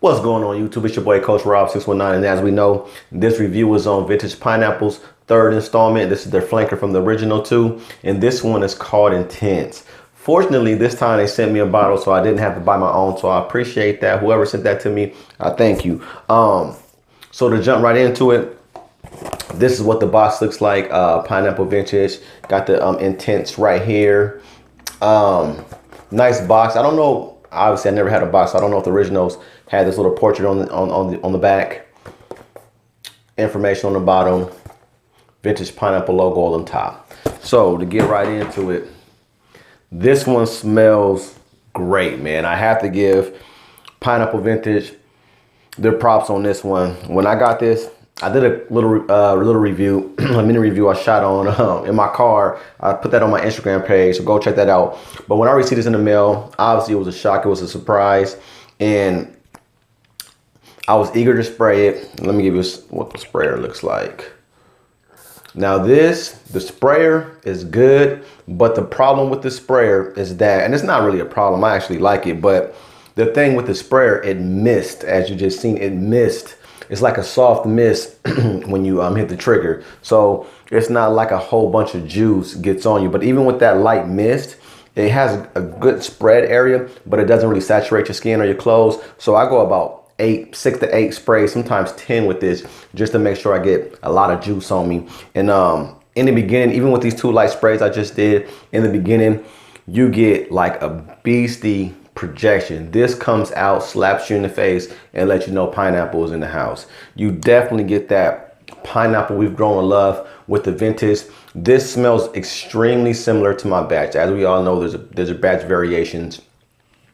What's going on YouTube? It's your boy Coach Rob 619, and as we know, this review is on Vintage Pineapple's third installment. This is their flanker from the original two, and this one is called Intense. Fortunately, this time they sent me a bottle, so I didn't have to buy my own, so I appreciate that. Whoever sent that to me, I thank you. So to jump right into it, this is what the box looks like. Pineapple Vintage, got the Intense right here. Nice box. I don't know, obviously I never had a box, so I don't know if the originals had this little portrait on the back, information on the bottom, Vintage Pineapple logo on top. So to get right into it, this one smells great, man. I have to give Pineapple Vintage their props on this one. When I got this, I did a little review, a mini review I shot on in my car. I put that on my Instagram page, so go check that out. But when I received this in the mail, obviously it was a shock, it was a surprise, and I was eager to spray it. Let me give you what the sprayer looks like. Now the sprayer is good, but the problem with the sprayer is that, and it's not really a problem, I actually like it, but the thing with the sprayer, it missed, as you just seen, it missed. It's like a soft mist when you hit the trigger. So it's not like a whole bunch of juice gets on you, but even with that light mist, it has a good spread area, but it doesn't really saturate your skin or your clothes. So I go about 6 to 8 sprays, sometimes 10 with this, just to make sure I get a lot of juice on me. And in the beginning, even with these 2 light sprays I just did, in the beginning, you get like a Beasty Projection. This comes out, slaps you in the face, and lets you know pineapple is in the house. You definitely get that pineapple we've grown to love with the Vintage. This smells extremely similar to my batch. As we all know, there's a batch variations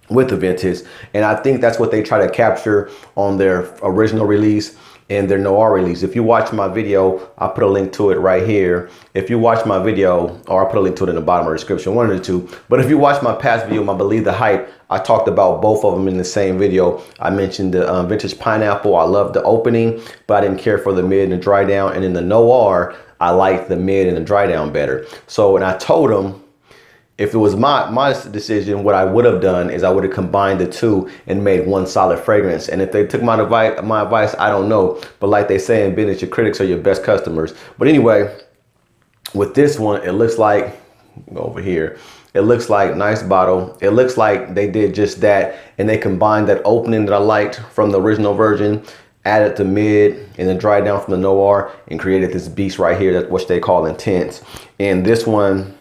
with the Vintage, and I think that's what they try to capture on their original release and their noir release. If you watch my video, I'll put a link to it right here. If you watch my video, or I'll put a link to it in the bottom of the description, one of the two. But if you watch my past video, my Believe the Hype, I talked about both of them in the same video. I mentioned the Vintage Pineapple. I loved the opening, but I didn't care for the mid and the dry down. And in the noir, I liked the mid and the dry down better. So, and I told them, if it was my decision, what I would have done is I would have combined the two and made one solid fragrance. And if they took my advice, I don't know. But like they say in business, your critics are your best customers. But anyway, with this one, it looks like, go over here, it looks like nice bottle. It looks like they did just that, and they combined that opening that I liked from the original version, added the mid and then dried down from the noir, and created this beast right here, that's what they call Intense. And this one,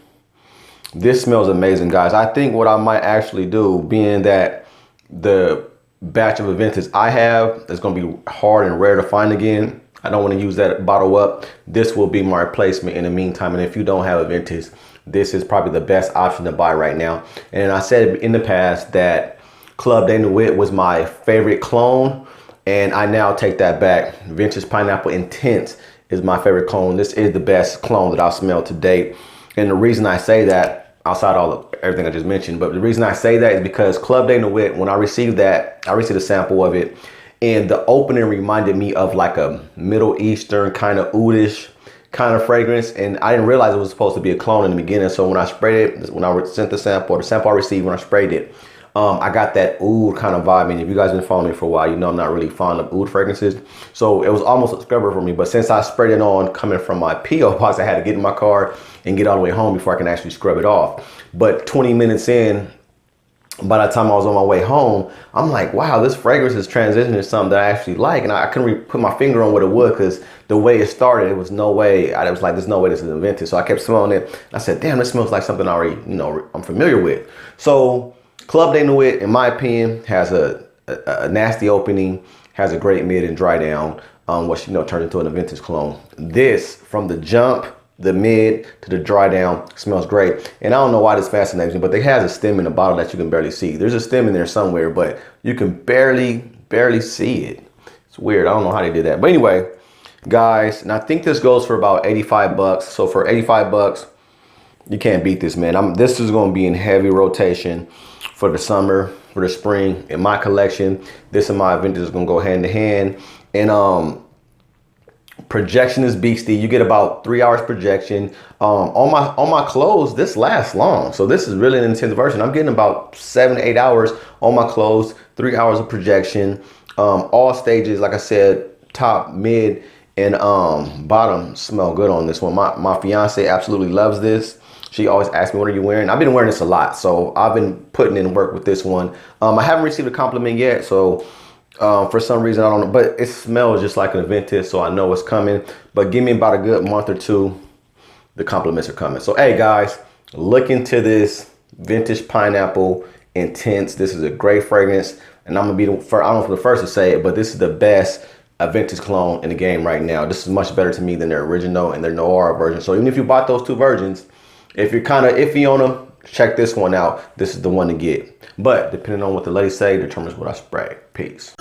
this smells amazing, guys. I think what I might actually do, being that the batch of Aventus I have is going to be hard and rare to find again, I don't want to use that bottle up. This will be my replacement in the meantime. And if you don't have Aventus, this is probably the best option to buy right now. And I said in the past that Club de Nuit was my favorite clone, and I now take that back. Vintage Pineapple Intense is my favorite clone. This is the best clone that I've smelled to date. And the reason I say that, outside everything I just mentioned, but the reason I say that is because Club de Nuit, when I received that, I received a sample of it, and the opening reminded me of like a Middle Eastern kind of oudish kind of fragrance, and I didn't realize it was supposed to be a clone in the beginning. So when I sprayed it, when I sent the sample I received when I sprayed it, I got that oud kind of vibe. And if you guys been following me for a while, you know I'm not really fond of oud fragrances. So it was almost a discovery for me. But since I sprayed it on coming from my P.O. box, I had to get in my car and get all the way home before I can actually scrub it off. But 20 minutes in, by the time I was on my way home, I'm like, wow, this fragrance is transitioning to something that I actually like. And I couldn't really put my finger on what it was, because the way it started, it was no way. I was like, there's no way this is invented. So I kept smelling it. And I said, damn, this smells like something I already, I'm familiar with. So Club de Nuit, in my opinion, has a nasty opening, has a great mid and dry down, which turned into an Aventus clone. This, from the jump, the mid to the dry down, smells great. And I don't know why this fascinates me, but it has a stem in the bottle that you can barely see. There's a stem in there somewhere, but you can barely see it. It's weird. I don't know how they did that. But anyway, guys, and I think this goes for about 85 bucks. So for 85 bucks, you can't beat this, man. This is going to be in heavy rotation for the summer, for the spring. In my collection, this and my Aventus is going to go hand in hand. And projection is Beasty. You get about 3 hours projection. On my clothes, this lasts long. So this is really an intense version. I'm getting about 7 to 8 hours on my clothes, 3 hours of projection. All stages, like I said, top, mid, and bottom smell good on this one. My fiance absolutely loves this. She always asks me, what are you wearing? I've been wearing this a lot, so I've been putting in work with this one. I haven't received a compliment yet, so for some reason, I don't know, but it smells just like an Aventus, so I know it's coming. But give me about a good month or two, the compliments are coming. So hey guys, look into this vintage pineapple intense. This is a great fragrance, and I'm gonna be the first, I don't know if I'm the first to say it, but this is the best Aventus cologne in the game right now. This is much better to me than their original and their Noir version. So even if you bought those two versions, if you're kind of iffy on them, check this one out. This is the one to get. But depending on what the ladies say determines what I spray. Peace.